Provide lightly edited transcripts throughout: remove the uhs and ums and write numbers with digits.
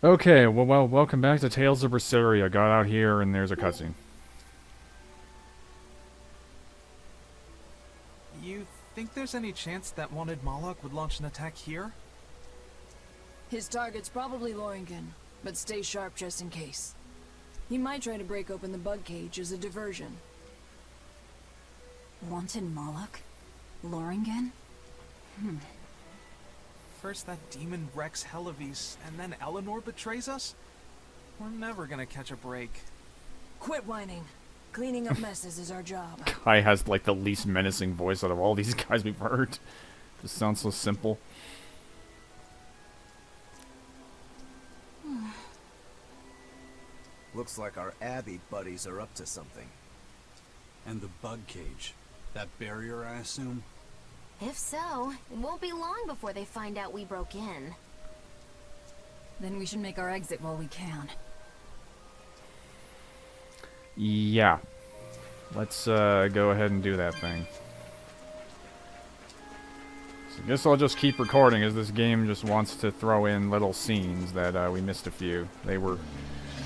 Okay, well, welcome back to Tales of Berseria. Got out here and there's a cutscene. You think there's any chance that wanted Moloch would launch an attack here? His target's probably Loringen, but stay sharp just in case. He might try to break open the bug cage as a diversion. Wanted Moloch? Loringen? First that demon Rex Helavis, and then Eleanor betrays us? We're never gonna catch a break. Quit whining. Cleaning up messes is our job. Kai has like the least menacing voice out of all these guys we've heard. Just sounds so simple. Looks like our Abbey buddies are up to something. And the bug cage. That barrier, I assume? If so, it won't be long before they find out we broke in. Then we should make our exit while we can. Yeah. Let's go ahead and do that thing. So I guess I'll just keep recording as this game just wants to throw in little scenes that we missed a few. They were...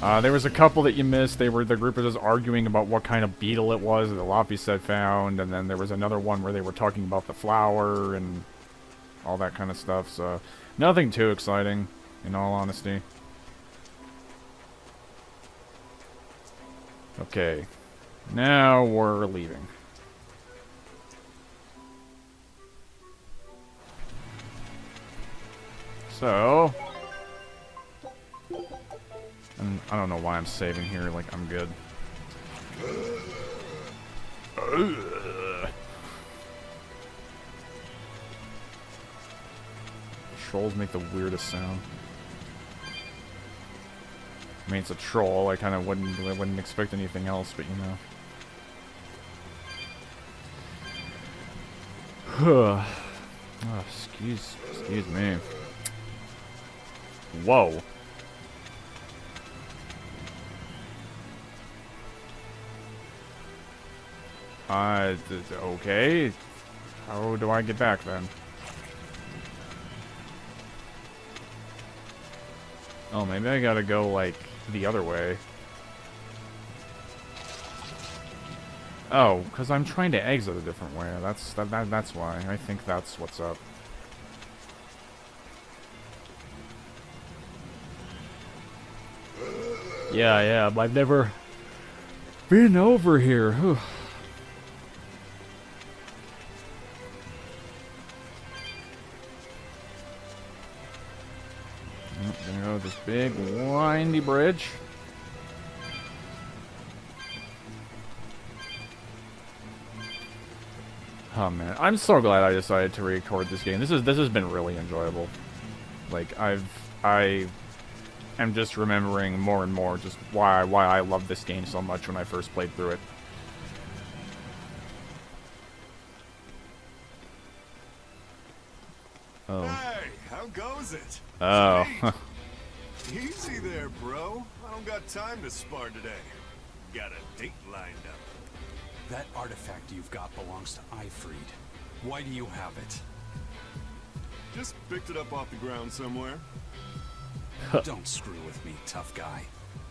there was a couple that you missed. The group was just arguing about what kind of beetle it was that Laphis had found, and then there was another one where they were talking about the flower and all that kind of stuff, so nothing too exciting, in all honesty. Okay, now we're leaving. So... And I don't know why I'm saving here, like, I'm good. Trolls make the weirdest sound. I mean, it's a troll, I kind of wouldn't expect anything else, but you know. Oh, excuse me. Whoa. Okay. How do I get back then? Oh, maybe I gotta go, like, the other way. Oh, because I'm trying to exit a different way. That's why. I think that's what's up. Yeah, I've never been over here. Whew. There goes this big windy bridge. Oh man, I'm so glad I decided to record this game. This has been really enjoyable. Like I am just remembering more and more just why I loved this game so much when I first played through it. Oh. Hey, how goes it? Oh. Easy there, bro. I don't got time to spar today. Got a date lined up. That artifact you've got belongs to Ifried. Why do you have it? Just picked it up off the ground somewhere. Don't screw with me, tough guy.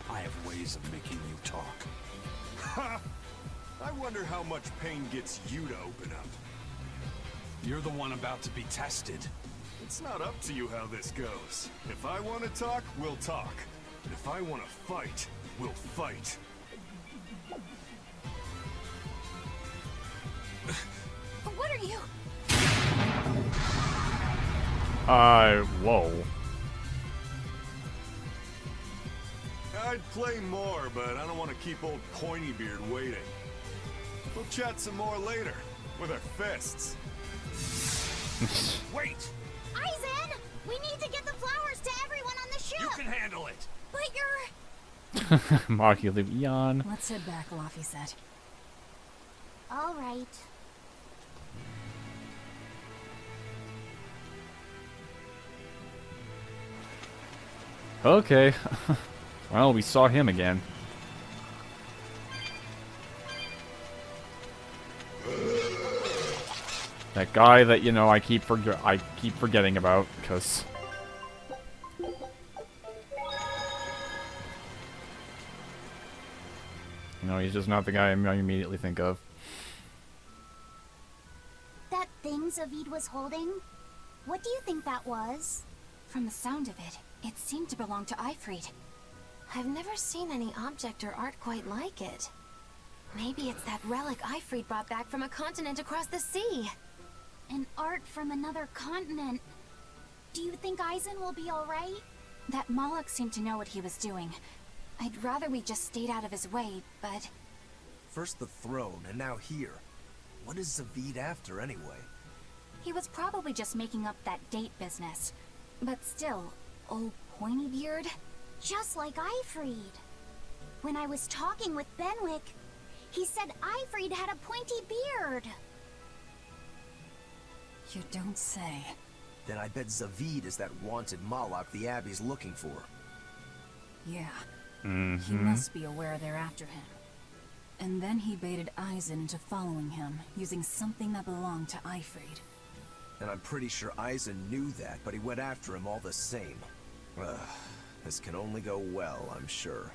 I have ways of making you talk. Ha! I wonder how much pain gets you to open up. You're the one about to be tested. It's not up to you how this goes. If I want to talk, we'll talk. And if I want to fight, we'll fight. What are you? Whoa. I'd play more, but I don't want to keep old Pointybeard waiting. We'll chat some more later, with our fists. Wait! Aizen! We need to get the flowers to everyone on the ship! You can handle it! But you're... Maki leave yawn. Let's head back, Laphis said. All right. Okay. Well, we saw him again. That guy that, you know, I keep forgetting about, because No, he's just not the guy I immediately think of. That thing Zavid was holding? What do you think that was? From the sound of it, it seemed to belong to Ifrid. I've never seen any object or art quite like it. Maybe it's that relic Ifrid brought back from a continent across the sea. An art from another continent. Do you think Eisen will be alright? That Moloch seemed to know what he was doing. I'd rather we just stayed out of his way, but... First the throne, and now here. What is Zavid after, anyway? He was probably just making up that date business. But still, old pointy beard? Just like Ifrid. When I was talking with Benwick, he said Ifrid had a pointy beard. You don't say. Then I bet Zavid is that wanted Moloch the Abbey's looking for. Yeah. He must be aware they're after him. And then he baited Eisen into following him, using something that belonged to Ifrid. And I'm pretty sure Eisen knew that, but he went after him all the same. Ugh, this can only go well, I'm sure.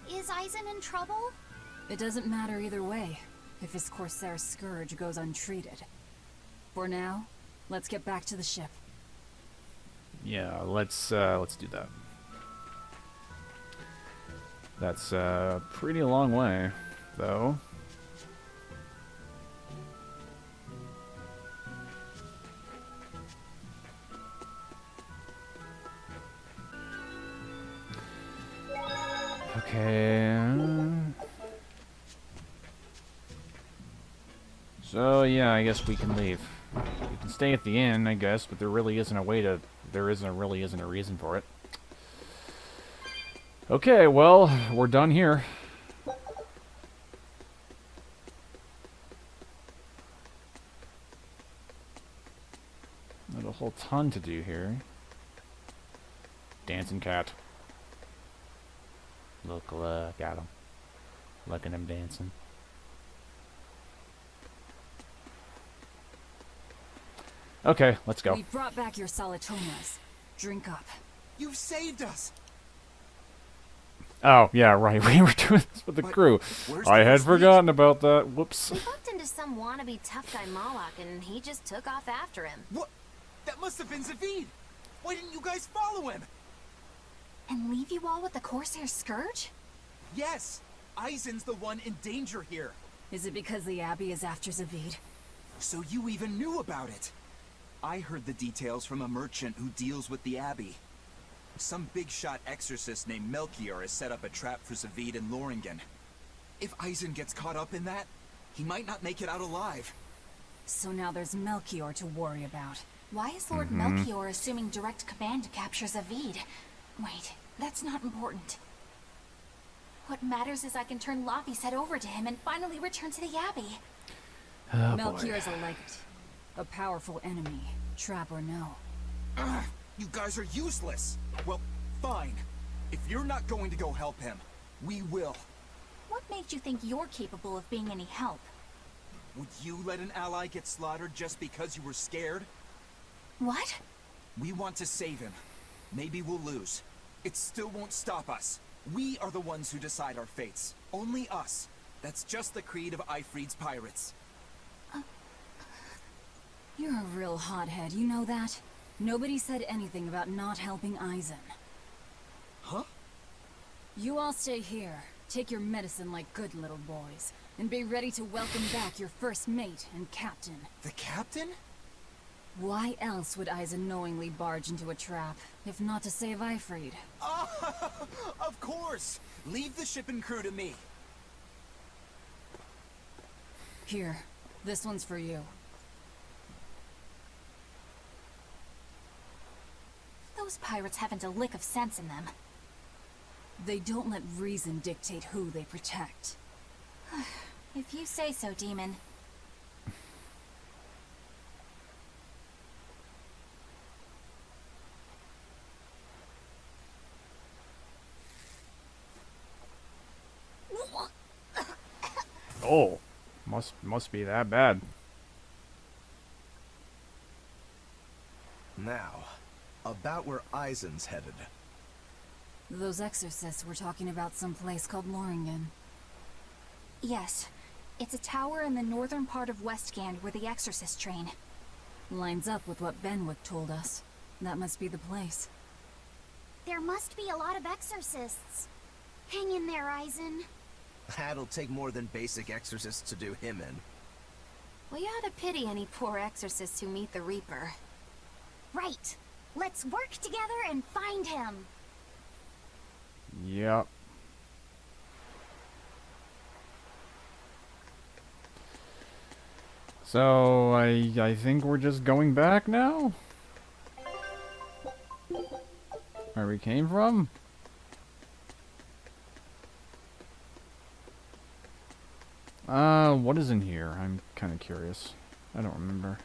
Is Eisen in trouble? It doesn't matter either way, if his Corsair scourge goes untreated. For now, let's get back to the ship. Yeah, let's do that. That's a pretty long way, though. Okay. So yeah, I guess we can leave. We can stay at the inn, I guess, but there really isn't a way to. There really isn't a reason for it. Okay, well, we're done here. Not a whole ton to do here. Dancing cat. Look at him. Look at him dancing. Okay, let's go. We brought back your solitomas. Drink up. You've saved us! Oh, yeah, right. We were doing this with the crew. where's I the had first forgotten about that. Whoops. We bumped into some wannabe tough guy Moloch, and he just took off after him. What? That must have been Zavid! Why didn't you guys follow him? And leave you all with the Corsair scourge? Yes! Eisen's the one in danger here. Is it because the Abbey is after Zavid? So you even knew about it? I heard the details from a merchant who deals with the Abbey. Some big-shot exorcist named Melchior has set up a trap for Zavid and Loringen. If Eisen gets caught up in that, he might not make it out alive. So now there's Melchior to worry about. Why is Lord Melchior assuming direct command to capture Zavid? Wait, that's not important. What matters is I can turn Laufey's head over to him and finally return to the Abbey. Oh, Melchior's a legate. A powerful enemy, trap or no. Ugh, you guys are useless! Well, fine. If you're not going to go help him, we will. What made you think you're capable of being any help? Would you let an ally get slaughtered just because you were scared? What? We want to save him. Maybe we'll lose. It still won't stop us. We are the ones who decide our fates. Only us. That's just the creed of Ifrid's pirates. You're a real hothead, you know that? Nobody said anything about not helping Eisen. Huh? You all stay here, take your medicine like good little boys, and be ready to welcome back your first mate and captain. The captain? Why else would Eisen knowingly barge into a trap, if not to save Ifrid? Of course! Leave the ship and crew to me. Here, this one's for you. Those pirates haven't a lick of sense in them. They don't let reason dictate who they protect. If you say so, Demon. Oh, must be that bad. Now, about where Eisen's headed. Those exorcists were talking about some place called Loringen. Yes. It's a tower in the northern part of Westgand where the Exorcist train. Lines up with what Benwick told us. That must be the place. There must be a lot of exorcists. Hang in there, Eisen. That'll take more than basic exorcists to do him in. We ought to pity any poor exorcists who meet the Reaper. Right. Let's work together and find him. Yep. So, I think we're just going back now? Where we came from? What is in here? I'm kind of curious. I don't remember.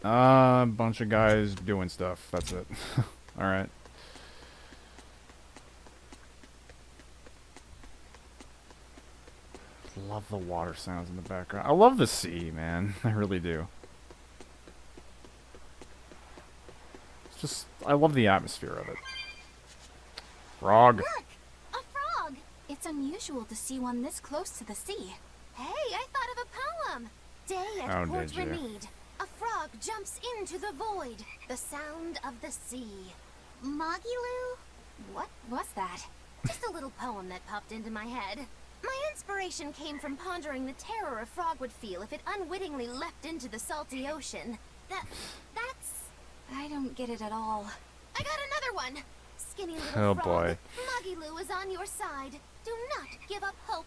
A bunch of guys doing stuff. That's it. Alright. Love the water sounds in the background. I love the sea, man. I really do. It's just, I love the atmosphere of it. Frog. Look! A frog! It's unusual to see one this close to the sea. Hey, I thought of a poem. Day at Oh, Port did you? Renede. A frog jumps into the void. The sound of the sea. Magilu? What was that? Just a little poem that popped into my head. My inspiration came from pondering the terror a frog would feel if it unwittingly leapt into the salty ocean. That's... I don't get it at all. I got another one! Skinny little Oh, frog. boy. Magilu is on your side. Do not give up hope.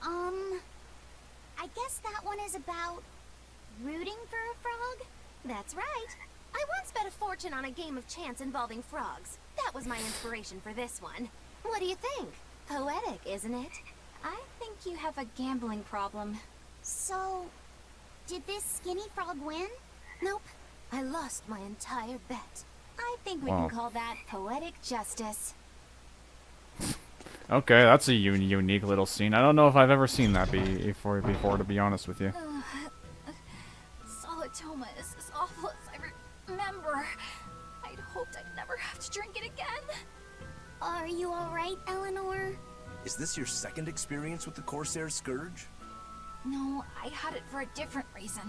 I guess that one is about rooting for a frog? That's right. I once bet a fortune on a game of chance involving frogs. That was my inspiration for this one. What do you think? Poetic, isn't it? I think you have a gambling problem. So, did this skinny frog win? Nope. I lost my entire bet. I think we Wow. can call that poetic justice. Okay, that's a unique little scene. I don't know if I've ever seen that before, to be honest with you. Solitoma is as awful as I remember. I'd hoped I'd never have to drink it again. Are you alright, Eleanor? Is this your second experience with the Corsair Scourge? No, I had it for a different reason.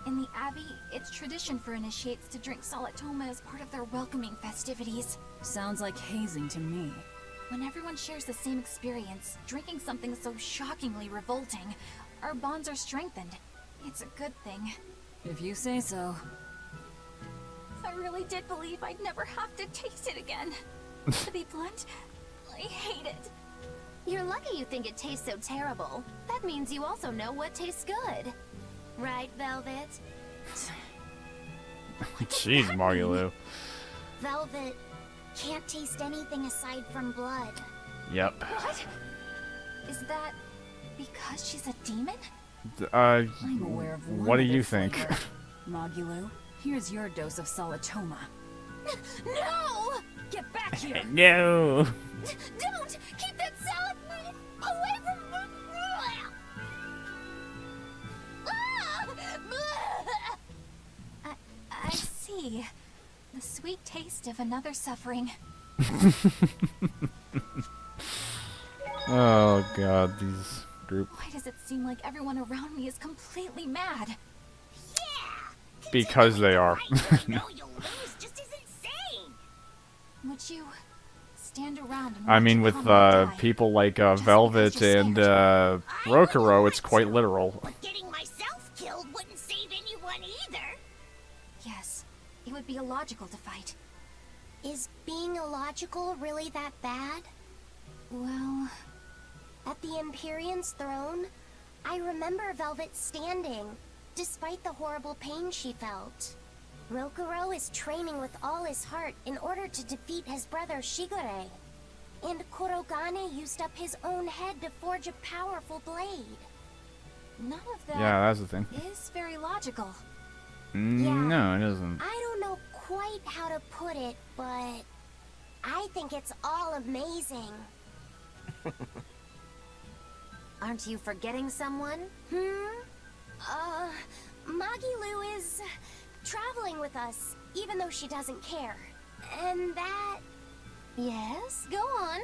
In the Abbey, it's tradition for initiates to drink Solitoma as part of their welcoming festivities. Sounds like hazing to me. When everyone shares the same experience, drinking something so shockingly revolting, our bonds are strengthened. It's a good thing. If you say so. I really did believe I'd never have to taste it again. To be blunt, I hate it. You're lucky you think it tastes so terrible. That means you also know what tastes good. Right, Velvet? Jeez, Margulu. Velvet can't taste anything aside from blood. Yep. What? Is that because she's a demon? I'm aware of one What do other you think? flavor. Mogulu, here's your dose of Solitoma. No! Get back here! No. Don't! Keep that salad away from me! I see. The sweet taste of another suffering. Oh god, these group. Why does it seem like everyone around me is completely mad? Because they are. No, you'll lose just as insane. Would you stand around and I watch mean, a with comrade die? people like Just Velvet because you're and scared? Rokuro, it's quite literal. But getting myself killed wouldn't save anyone either. Yes, it would be illogical to fight. Is being illogical really that bad? Well, At the Empyrean's throne, I remember Velvet standing, despite the horrible pain she felt. Rokuro is training with all his heart in order to defeat his brother Shigure. And Kurogane used up his own head to forge a powerful blade. none of that Yeah, that's the thing. is very logical. No, it isn't. I don't know quite how to put it, but I think it's all amazing. Aren't you forgetting someone? Magilu is traveling with us, even though she doesn't care. And that... Yes, go on.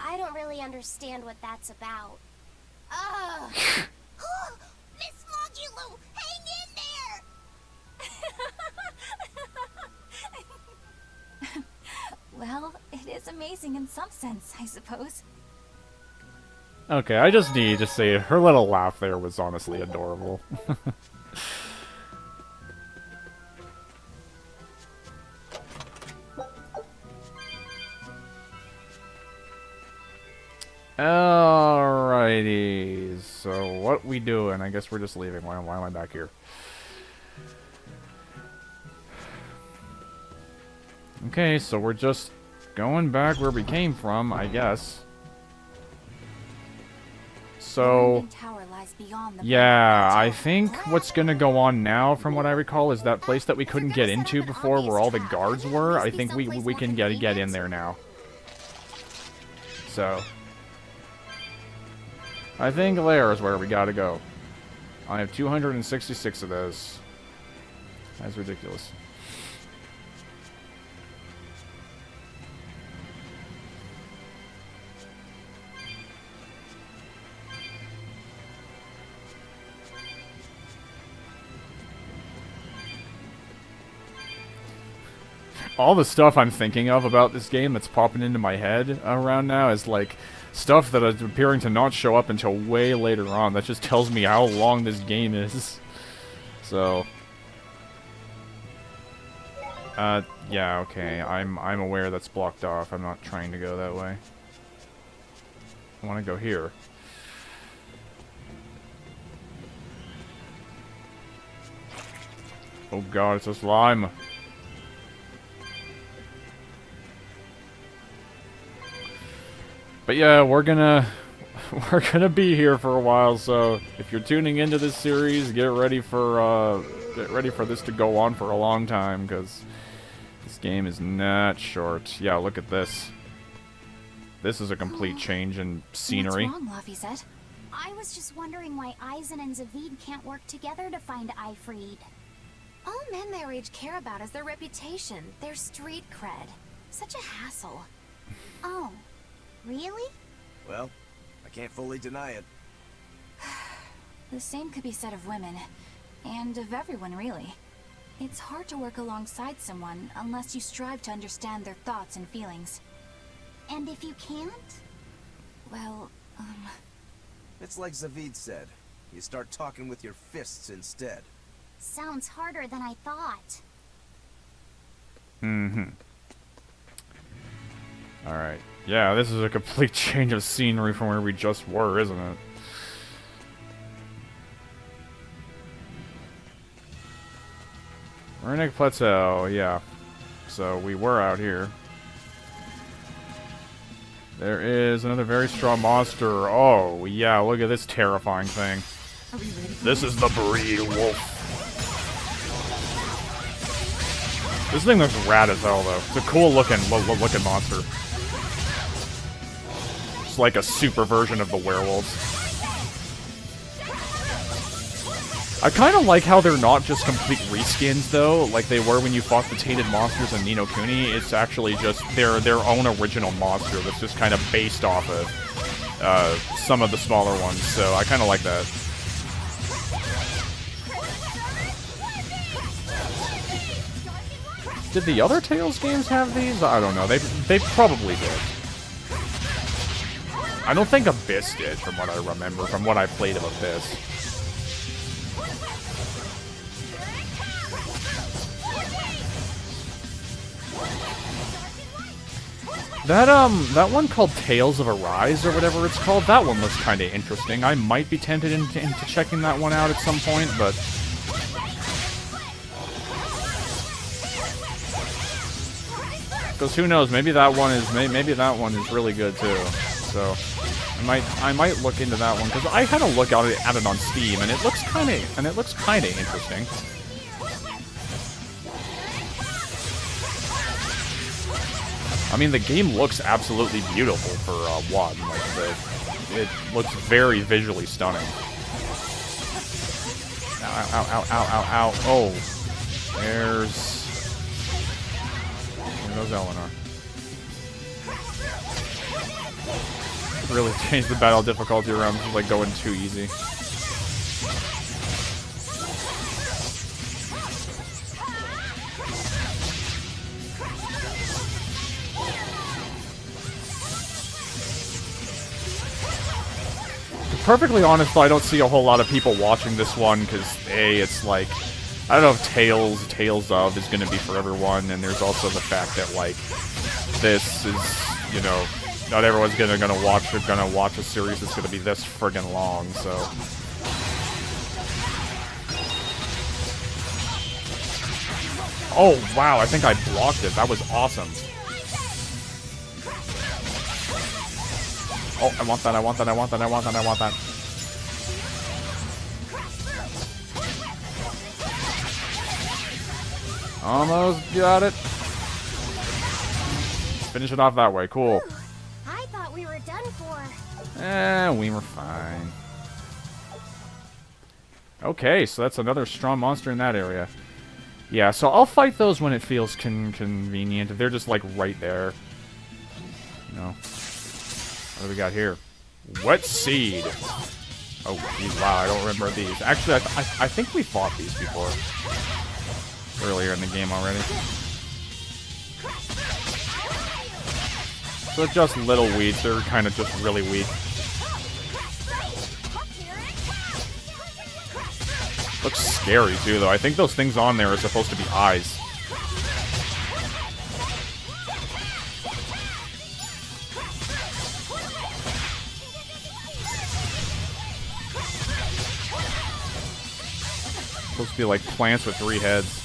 I don't really understand what that's about. Ugh. Miss Mogulu, hang in there! Well, it is amazing in some sense, I suppose. Okay, I just need to say her little laugh there was honestly adorable. Alrighty, so what we doing? I guess we're just leaving. Why am I back here? Okay, so we're just going back where we came from, I guess. So, Tower lies beyond the yeah, I think what's gonna go on now, from what I recall, is that place that we couldn't get into before, where all the guards were. I think we can get in there now. So, I think there is where we gotta go. I have 266 of those. That's ridiculous. All the stuff I'm thinking of about this game that's popping into my head around now is like stuff that is appearing to not show up until way later on. That just tells me how long this game is. So, yeah, okay. I'm aware that's blocked off. I'm not trying to go that way. I want to go here. Oh god, it's a slime. But yeah, we're gonna be here for a while, so if you're tuning into this series, get ready for this to go on for a long time, because this game is not short. Yeah, look at this. This is a complete change in scenery. What's wrong, Laphicet? I was just wondering why Eisen and Zavid can't work together to find Ifrid. All men their age care about is their reputation, their street cred. Such a hassle. Oh, really? Well, I can't fully deny it. The same could be said of women, and of everyone really. It's hard to work alongside someone unless you strive to understand their thoughts and feelings. And if you can't? Well, It's like Zavid said. You start talking with your fists instead. Sounds harder than I thought. Mm-hmm. Alright. Yeah, this is a complete change of scenery from where we just were, isn't it? Runic Plateau, yeah. So, we were out here. There is another very strong monster. Oh, yeah, look at this terrifying thing. This is the breed wolf. This thing looks rad as hell, though. It's a cool looking monster. It's like a super version of the werewolves. I kind of like how they're not just complete reskins, though, like they were when you fought the Tainted Monsters in Ni no Kuni. It's actually just their own original monster that's just kind of based off of some of the smaller ones, so I kind of like that. Did the other Tales games have these? I don't know. They probably did. I don't think Abyss did, from what I remember, from what I played of Abyss. That one called Tales of Arise, or whatever it's called, that one looks kind of interesting. I might be tempted into checking that one out at some point, but... Because who knows, maybe that one is really good too. So I might look into that one, because I had a look at it on Steam, and it looks kind of interesting. I mean, the game looks absolutely beautiful for one. Like it looks very visually stunning. Ow, ow, ow, ow, ow, ow. Oh, There goes Eleanor. Really changed the battle difficulty around, like going too easy. Perfectly honest, though, I don't see a whole lot of people watching this one, because, A, it's like, I don't know if Tales of is going to be for everyone, and there's also the fact that, like, this is, you know, not everyone's gonna watch a series that's gonna be this friggin' long, so. Oh, wow, I think I blocked it. That was awesome. Oh, I want that, I want that, I want that, I want that, I want that. Almost got it. Finish it off that way, cool. I thought we were done for. We were fine. Okay, so that's another strong monster in that area. Yeah, so I'll fight those when it feels convenient. If they're just, like, right there. You know. What do we got here? Wet Seed. Oh, geez, wow, I don't remember these. Actually, I think we fought these before. Earlier in the game already. So it's just little weeds. They're kind of just really weak. Looks scary, too, though. I think those things on there are supposed to be eyes. Supposed to be like plants with 3 heads.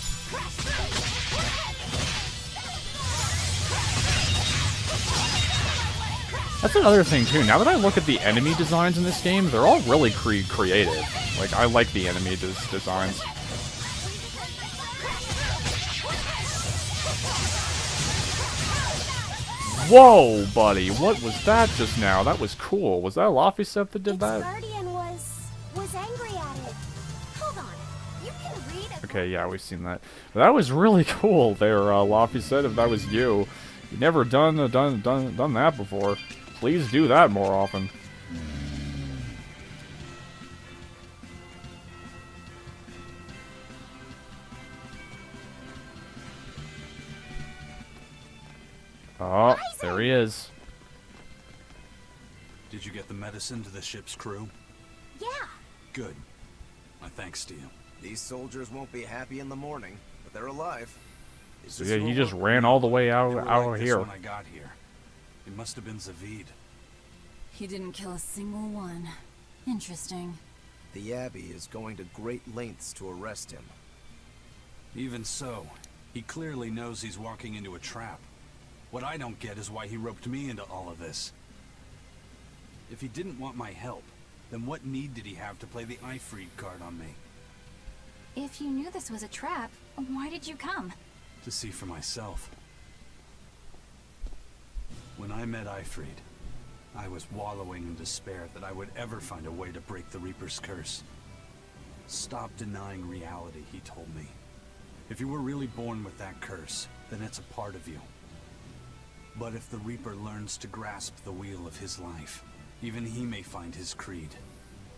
That's another thing, too. Now that I look at the enemy designs in this game, they're all really creative. Like, I like the enemy designs. Whoa, buddy. What was that just now? That was cool. Was that Laphicet that did that? Its guardian was angry at it. Hold on. You can read it. Okay, yeah, we've seen that. But that was really cool there, Laphicet, if that was you. You've never done that before. Please do that more often. Oh, there he is. Did you get the medicine to the ship's crew? Yeah. Good. My thanks to you. These soldiers won't be happy in the morning, but they're alive. So yeah, he just ran all the way out like here. When I got here. It must have been Zavid. He didn't kill a single one. Interesting. The Abbey is going to great lengths to arrest him. Even so, he clearly knows he's walking into a trap. What I don't get is why he roped me into all of this. If he didn't want my help, then what need did he have to play the Ifrit card on me? If you knew this was a trap, why did you come? To see for myself. When I met Ifrit, I was wallowing in despair that I would ever find a way to break the Reaper's curse. Stop denying reality, he told me. If you were really born with that curse, then it's a part of you. But if the Reaper learns to grasp the wheel of his life, even he may find his creed,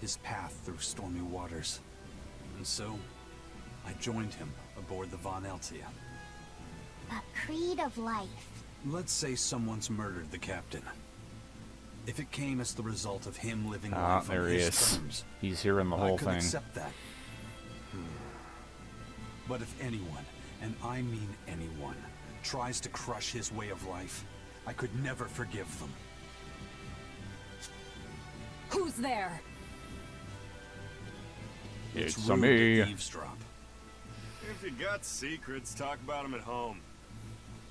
his path through stormy waters. And so, I joined him aboard the Von Eltia. A creed of life. Let's say someone's murdered the captain. If it came as the result of him living life there on he his is. terms, He's hearing the whole I could thing. accept that. But if anyone, and I mean anyone, tries to crush his way of life, I could never forgive them. Who's there? It's rude me. to eavesdrop. If you got secrets, talk about them at home.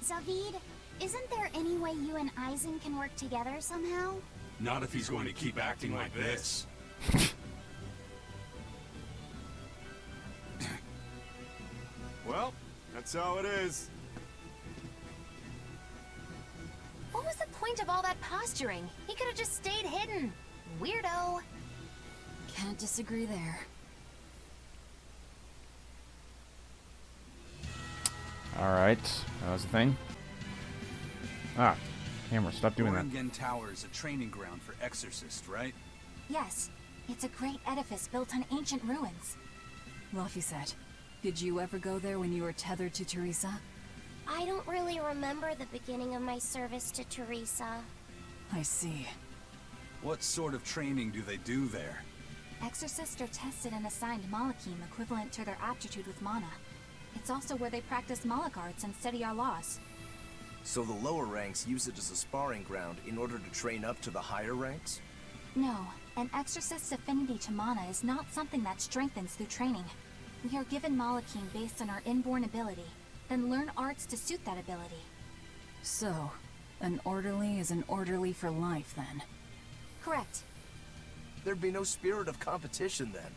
Zavid, isn't there any way you and Eisen can work together somehow? Not if he's going to keep acting like this. Well, that's how it is. What was the point of all that posturing? He could have just stayed hidden. Weirdo. Can't disagree there. Alright, that was the thing. Ah, Hammer, stop doing that. Loringen Tower is a training ground for Exorcist, right? Yes, it's a great edifice built on ancient ruins. Laphicet, did you ever go there when you were tethered to Teresa? I don't really remember the beginning of my service to Teresa. I see. What sort of training do they do there? Exorcists are tested and assigned Malachim equivalent to their aptitude with mana. It's also where they practice Malach arts and study our laws. So the lower ranks use it as a sparring ground in order to train up to the higher ranks? No, an Exorcist's affinity to mana is not something that strengthens through training. We are given Malachim based on our inborn ability, then learn arts to suit that ability. So, an orderly is an orderly for life, then? Correct. There'd be no spirit of competition then.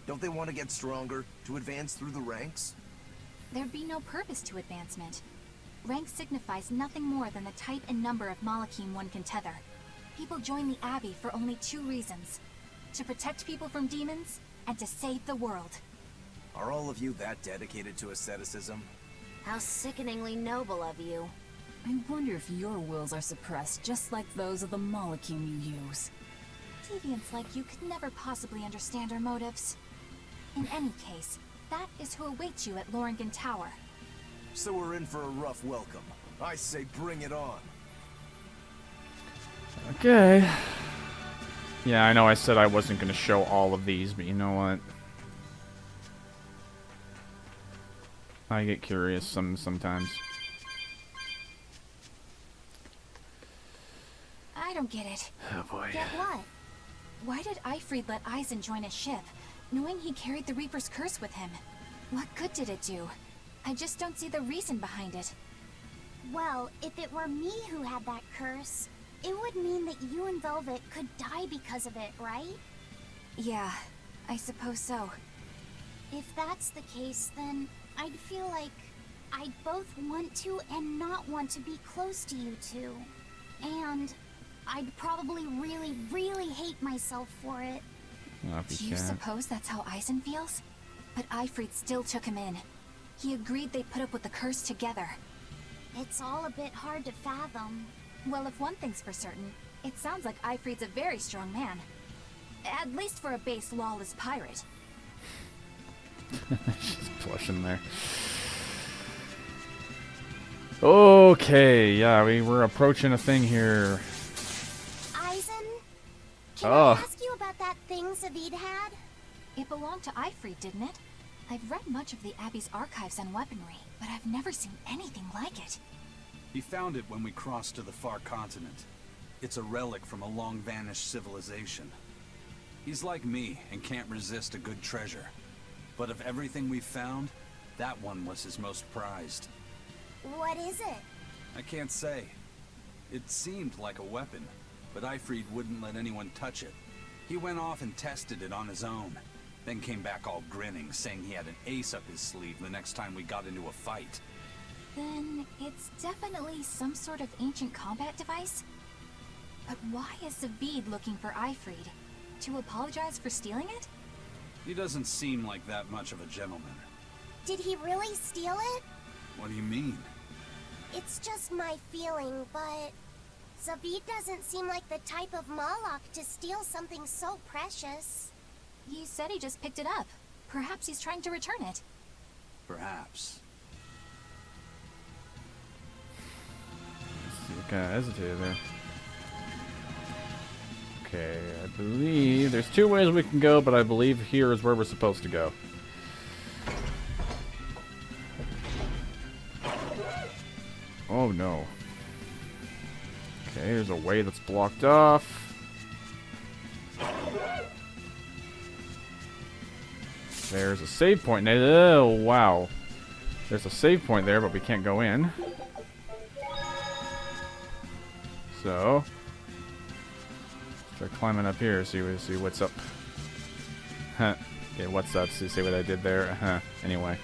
Don't they want to get stronger, to advance through the ranks? There'd be no purpose to advancement. Rank signifies nothing more than the type and number of Malachim one can tether. People join the Abbey for only 2 reasons. To protect people from demons, and to save the world. Are all of you that dedicated to asceticism? How sickeningly noble of you. I wonder if your wills are suppressed just like those of the Malachim you use. Deviants like you could never possibly understand our motives. In any case, that is who awaits you at Loringen Tower. So we're in for a rough welcome. I say bring it on. Okay. Yeah, I know I said I wasn't going to show all of these, but you know what? I get curious sometimes. I don't get it. Oh boy. Get what? Why did Eifried let Eisen join his ship, knowing he carried the Reaper's curse with him? What good did it do? I just don't see the reason behind it. Well, if it were me who had that curse, it would mean that you and Velvet could die because of it, right? Yeah, I suppose so. If that's the case, then I'd feel like I'd both want to and not want to be close to you two. And I'd probably really, really hate myself for it. Do you suppose that's how Eisen feels? But Eifried still took him in. He agreed they'd put up with the curse together. It's all a bit hard to fathom. Well, if one thing's for certain, it sounds like Eifried's a very strong man. At least for a base lawless pirate. She's blushing there. Okay, yeah, we're approaching a thing here. Eisen? Can I ask you about that thing Zavid had? It belonged to Eifried, didn't it? I've read much of the Abbey's archives on weaponry, but I've never seen anything like it. He found it when we crossed to the far continent. It's a relic from a long-vanished civilization. He's like me and can't resist a good treasure. But of everything we've found, that one was his most prized. What is it? I can't say. It seemed like a weapon, but Eifried wouldn't let anyone touch it. He went off and tested it on his own, then came back all grinning, saying he had an ace up his sleeve the next time we got into a fight. Then it's definitely some sort of ancient combat device? But why is Zavid looking for Eifried? To apologize for stealing it? He doesn't seem like that much of a gentleman. Did he really steal it? What do you mean? It's just my feeling, but Zavid doesn't seem like the type of Malak to steal something so precious. He said he just picked it up. Perhaps he's trying to return it. Perhaps. You kind of hesitated there. Okay, I believe there's 2 ways we can go, but I believe here is where we're supposed to go. Oh no. Okay, there's a way that's blocked off. There's a save point. Oh, wow. There's a save point there, but we can't go in. So, start climbing up here, see what's up. Huh. Okay, what's up? See what I did there? Huh. Anyway.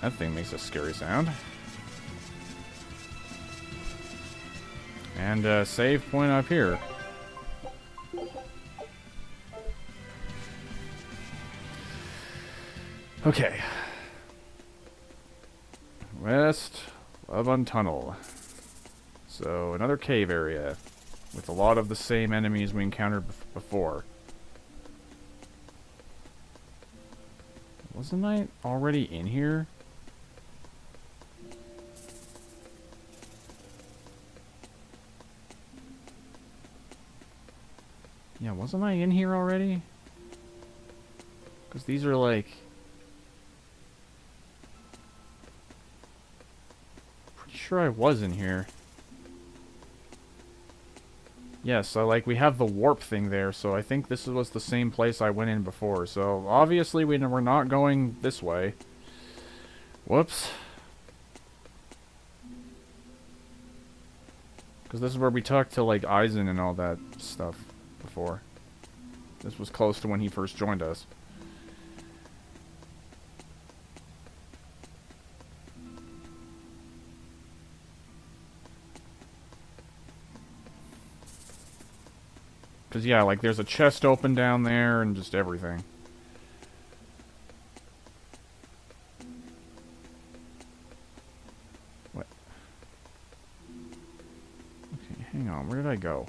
That thing makes a scary sound. And save point up here. Okay. West Levon Tunnel. So, another cave area with a lot of the same enemies we encountered before. Wasn't I already in here? Yeah, wasn't I in here already? Because these are like... Pretty sure I was in here. Yes, so like we have the warp thing there, so I think this was the same place I went in before. So obviously we're not going this way. Whoops. Because this is where we talked to like Eisen and all that stuff before. This was close to when he first joined us. Because, yeah, like, there's a chest open down there and just everything. What? Okay, hang on. Where did I go?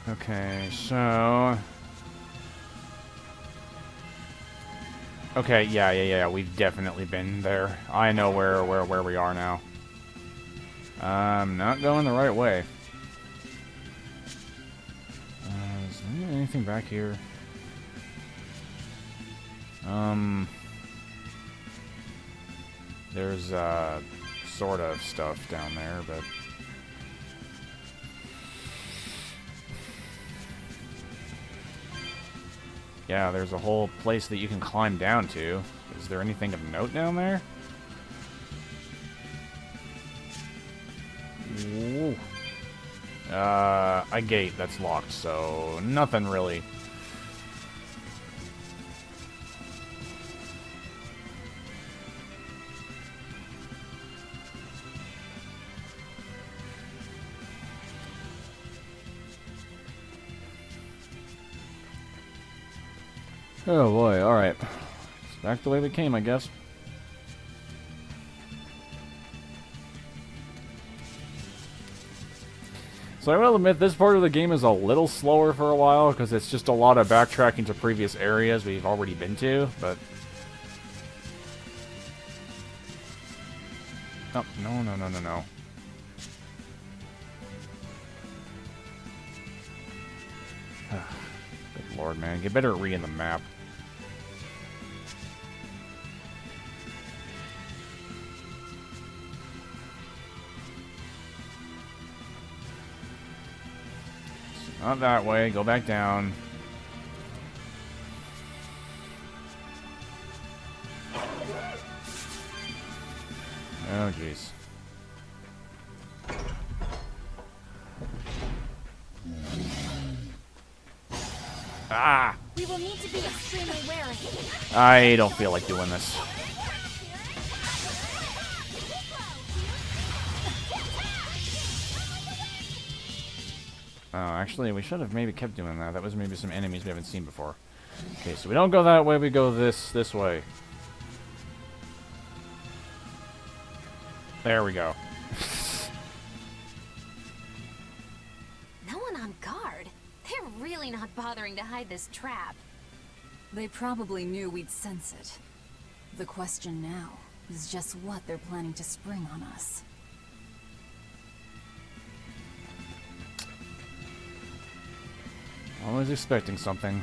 Okay, so... Okay, yeah, we've definitely been there. I know where we are now. I'm not going the right way. Is there anything back here? There's, sort of stuff down there, but... Yeah, there's a whole place that you can climb down to. Is there anything of note down there? Ooh. A gate that's locked, so nothing really. Oh boy, alright. It's back the way we came, I guess. So I will admit, this part of the game is a little slower for a while, because it's just a lot of backtracking to previous areas we've already been to, but... Oh, no. Good lord, man. Get better at reading the map. Not that way. Go back down. Oh, jeez. Ah! We will need to be extremely wary. I don't feel like doing this. Oh, actually, we should have maybe kept doing that. That was maybe some enemies we haven't seen before. Okay, so we don't go that way, we go this way. There we go. No one on guard. They're really not bothering to hide this trap. They probably knew we'd sense it. The question now is just what they're planning to spring on us. I was expecting something.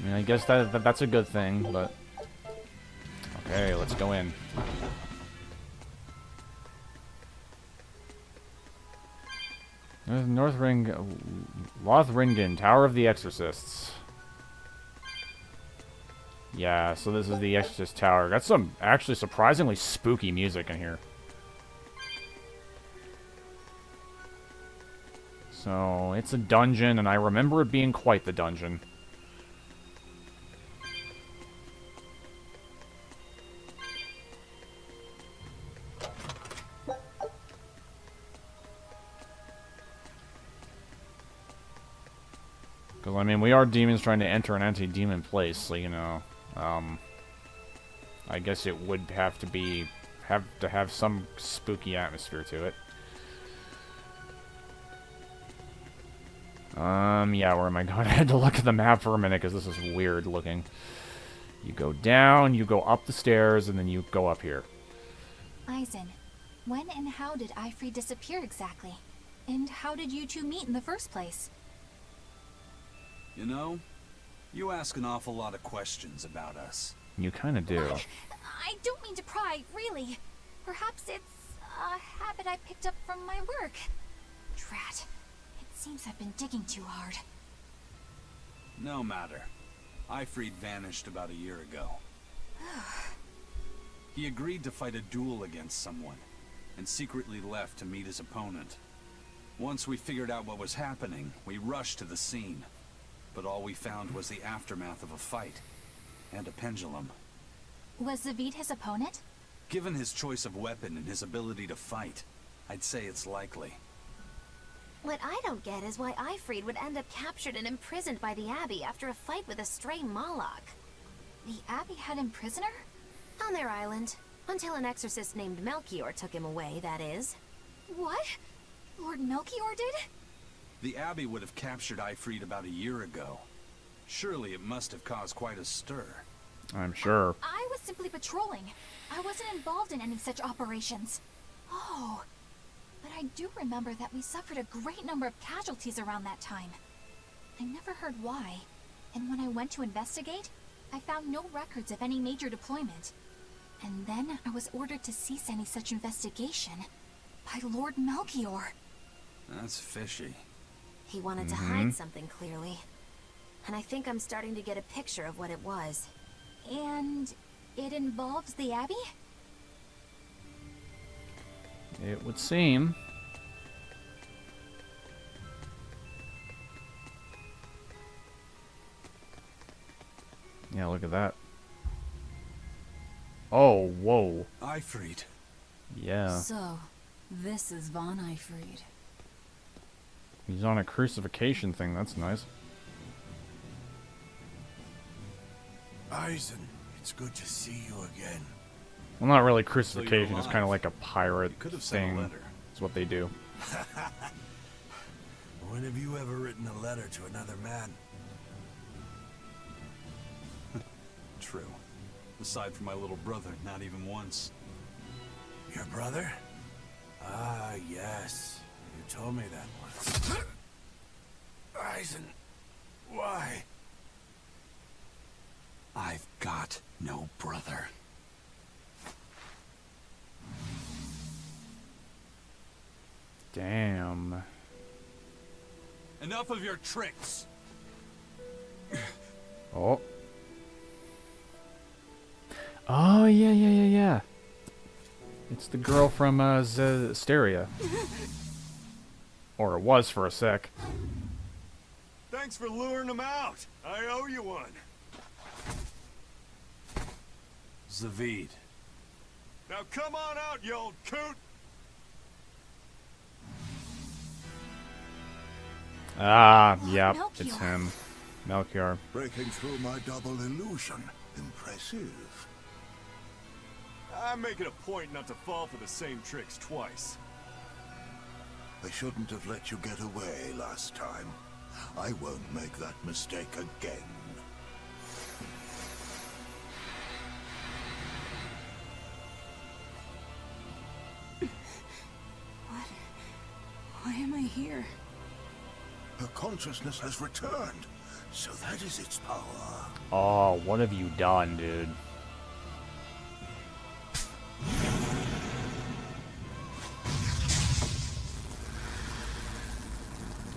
I mean, I guess that's a good thing, but... Okay, let's go in. Lothringen, Tower of the Exorcists. Yeah, so this is the Exorcist Tower. Got some actually surprisingly spooky music in here. So, it's a dungeon, and I remember it being quite the dungeon. Because, I mean, we are demons trying to enter an anti-demon place, so, you know, I guess it would have to have some spooky atmosphere to it. Yeah, where am I going? I had to look at the map for a minute, because this is weird looking. You go down, you go up the stairs, and then you go up here. Eisen, when and how did Eifried disappear exactly? And how did you two meet in the first place? You know, you ask an awful lot of questions about us. You kind of do. Look, I don't mean to pry, really. Perhaps it's a habit I picked up from my work. Drat. It seems I've been digging too hard. No matter. Eifried vanished about a year ago. He agreed to fight a duel against someone, and secretly left to meet his opponent. Once we figured out what was happening, we rushed to the scene. But all we found was the aftermath of a fight, and a pendulum. Was Zavid his opponent? Given his choice of weapon and his ability to fight, I'd say it's likely. What I don't get is why Eifried would end up captured and imprisoned by the Abbey after a fight with a stray Moloch. The Abbey had him prisoner? On their island. Until an exorcist named Melchior took him away, that is. What? Lord Melchior did? The Abbey would have captured Eifried about a year ago. Surely it must have caused quite a stir. I'm sure. I was simply patrolling. I wasn't involved in any such operations. Oh, but I do remember that we suffered a great number of casualties around that time. I never heard why, and when I went to investigate, I found no records of any major deployment. And then I was ordered to cease any such investigation by Lord Melchior. That's fishy. He wanted to hide something, clearly. And I think I'm starting to get a picture of what it was. And it involves the Abbey? It would seem. Yeah, look at that. Oh, whoa. Eifried. Yeah. So, this is Von Eifried. He's on a crucifixion thing. That's nice. Eisen, it's good to see you again. Well, not really crucifixion. It's alive. kind of like a pirate You could have sent a thing. letter. It's what they do. When have you ever written a letter to another man? True. Aside from my little brother, not even once. Your brother? Ah, yes. You told me that once. Eisen, why? I've got no brother. Damn. Enough of your tricks! Oh. Oh, yeah. It's the girl from, Berseria. Or it was for a sec. Thanks for luring him out. I owe you one. Zavid. Now come on out, you old coot. Ah, yep, Melchior. it's him. Melchior. Breaking through my double illusion. Impressive. I'm making a point not to fall for the same tricks twice. I shouldn't have let you get away last time. I won't make that mistake again. Why am I here? Her consciousness has returned. So that is its power. Oh, what have you done, dude?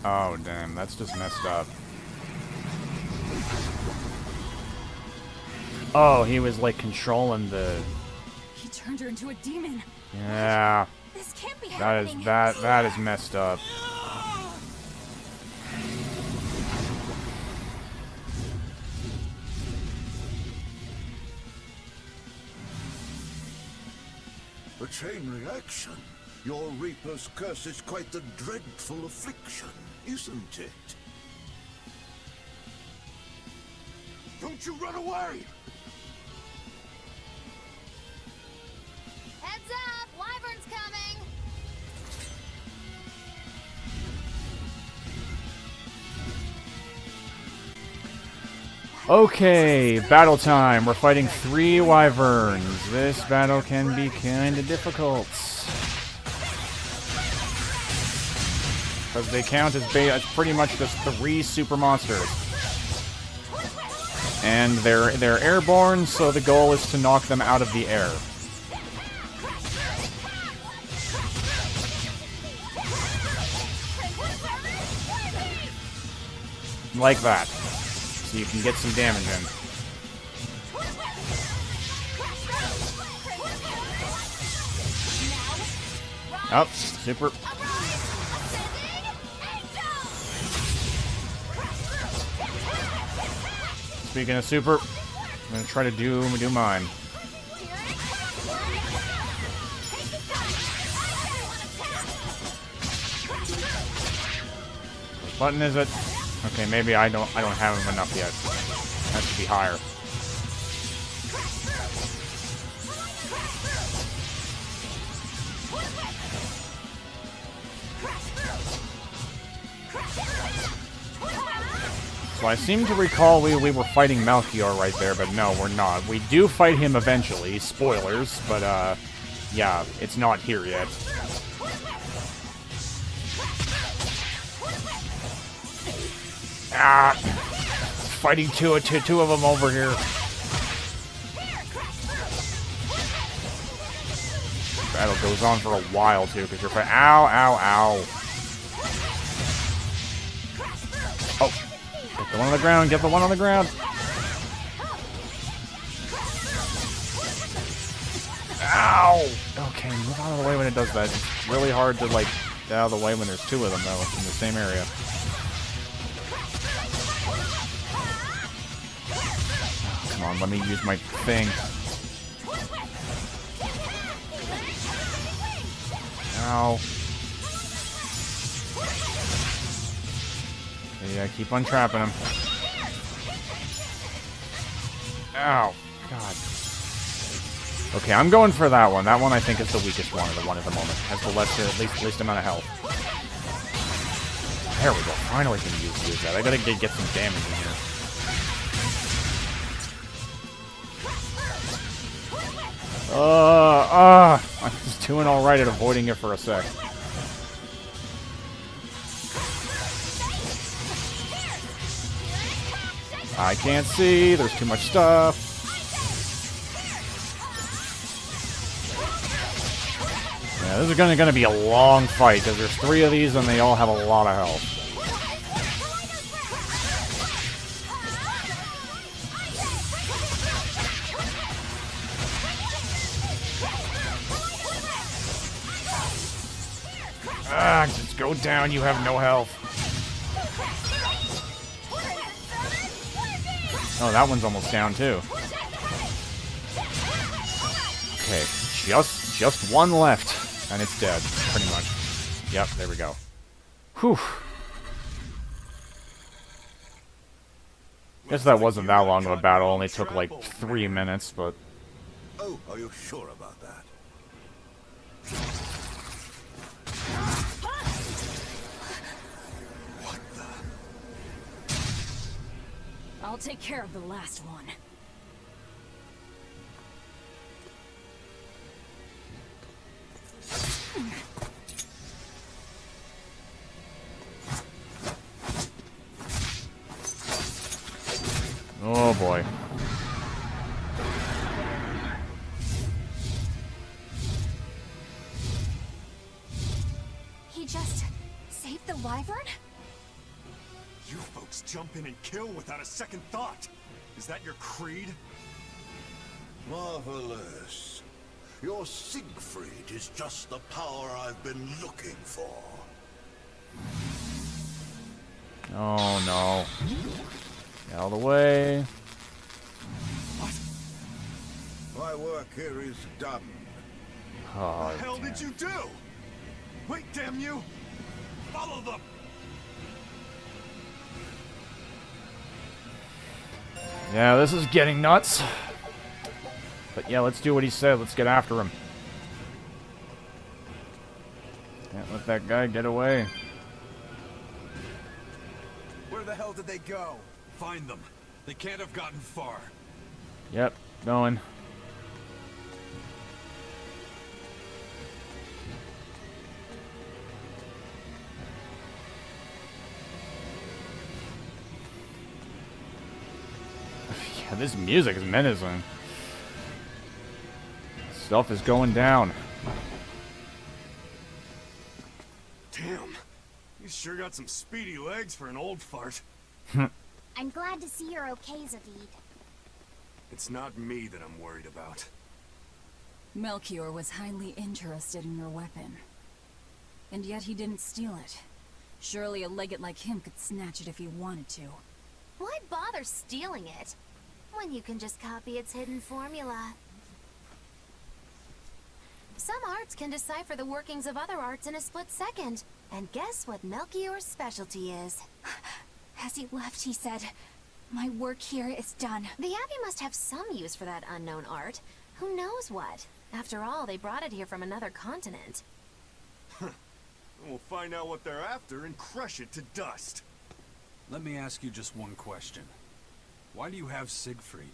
Oh, damn, that's just messed up. Oh, he was, like, controlling the... He turned her into a demon. Yeah. This can't be That happening. that is messed up. A chain reaction. Your Reaper's curse is quite the dreadful affliction, isn't it? Don't you run away! Heads up! Wyvern's coming! Okay, battle time. We're fighting 3 wyverns. This battle can be kinda difficult. Because they count as pretty much just 3 super monsters. And they're airborne, so the goal is to knock them out of the air. Like that. So you can get some damage in. Oh, super. Speaking of super, I'm gonna try to do mine. What button is it? Okay, maybe I don't have him enough yet. That should be higher. So I seem to recall we were fighting Melchior right there, but no, we're not. We do fight him eventually, spoilers, but yeah, it's not here yet. Ah! Fighting two of them over here. Battle goes on for a while too, because you're fighting. Ow, ow, ow. Oh. Get the one on the ground, get the one on the ground. Ow! Okay, move out of the way when it does that. It's really hard to, like, get out of the way when there's 2 of them, though, in the same area. Oh, come on, let me use my thing. Ow. Yeah, keep on trapping him. Ow. God. Okay, I'm going for that one. That one I think is the weakest one, or the one at the moment. Has the least amount of health. There we go. Finally can use that. I gotta get some damage in here. I was doing alright at avoiding it for a sec. I can't see. There's too much stuff. Yeah, this is gonna be a long fight because there's 3 of these and they all have a lot of health. Ah, just go down. You have no health. Oh, that one's almost down too. Okay, just one left, and it's dead, pretty much. Yep, there we go. Whew. Guess that wasn't that long of a battle. Only took like 3 minutes, but. Oh, are you sure about that? What the? I'll take care of the last one. boy. He just saved the wyvern? You folks jump in and kill without a second thought. Is that your creed? Marvelous. Your Siegfried is just the power I've been looking for. Oh no. Get out of the way. My work here is done. Oh, What the hell did you do? Wait, damn you! Follow them! yeah, this is getting nuts. But yeah, let's do what he said. Let's get after him. Can't let that guy get away. Where the hell did they go? Find them. They can't have gotten far. Yep, going. Yeah, this music is menacing. Stuff is going down. Damn. You sure got some speedy legs for an old fart. I'm glad to see you're okay, Zavid. It's not me that I'm worried about. Melchior was highly interested in your weapon. And yet he didn't steal it. Surely a legate like him could snatch it if he wanted to. Why bother stealing it when you can just copy its hidden formula? Some arts can decipher the workings of other arts in a split second. And guess what Melchior's specialty is? As he left, he said, "My work here is done." The Abbey must have some use for that unknown art. Who knows what? After all, they brought it here from another continent. We'll find out what they're after and crush it to dust. Let me ask you just one question. Why do you have Siegfried?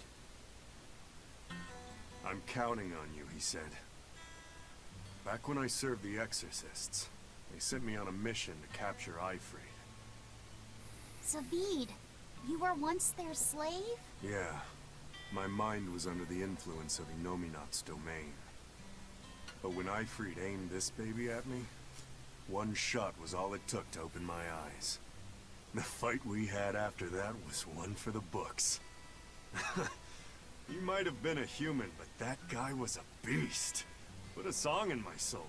I'm counting on you, he said. Back when I served the Exorcists, they sent me on a mission to capture Eifried. Zavid, you were once their slave? Yeah, my mind was under the influence of Inominat's domain. But when Eifried aimed this baby at me, one shot was all it took to open my eyes. The fight we had after that was one for the books. He might have been a human, but that guy was a beast. Put a song in my soul.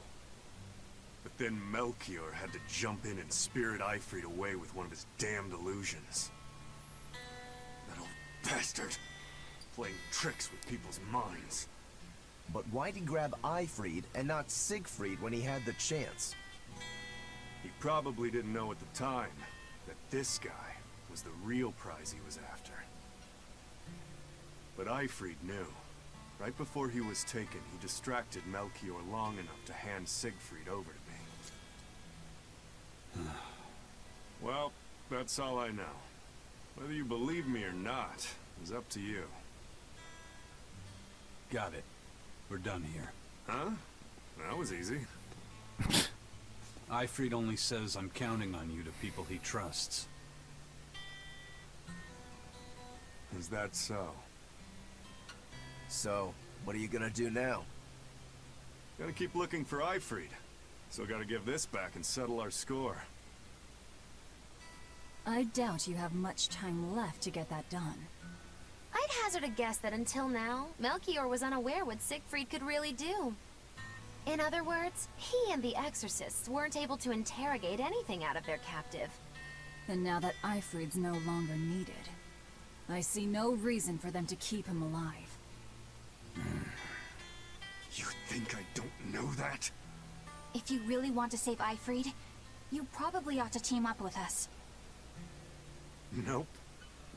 But then Melchior had to jump in and spirit Eifried away with one of his damned illusions. That old bastard. Playing tricks with people's minds. But why'd he grab Eifried and not Siegfried when he had the chance? He probably didn't know at the time that this guy was the real prize he was after. But Eifried knew. Right before he was taken, he distracted Melchior long enough to hand Siegfried over to me. Well, that's all I know. Whether you believe me or not is up to you. Got it. We're done here. Huh? That was easy. Eifried only says I'm counting on you to people he trusts. Is that so? So, what are you gonna do now? Gotta keep looking for Eifried. Still gotta give this back and settle our score. I doubt you have much time left to get that done. I'd hazard a guess that until now, Melchior was unaware what Siegfried could really do. In other words, he and the Exorcists weren't able to interrogate anything out of their captive. And now that Eifried's no longer needed, I see no reason for them to keep him alive. You think I don't know that? If you really want to save Eifried, you probably ought to team up with us. Nope.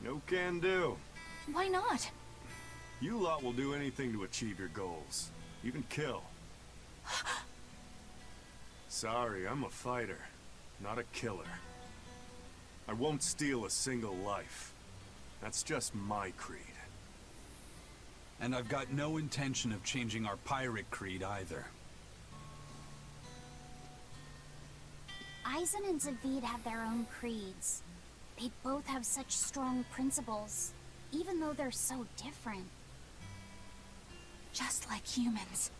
No can do. Why not? You lot will do anything to achieve your goals. Even kill. Sorry, I'm a fighter, not a killer. I won't steal a single life. That's just my creed. And I've got no intention of changing our pirate creed either. Eisen and Zavid have their own creeds. They both have such strong principles. even though they're so different. Just like humans.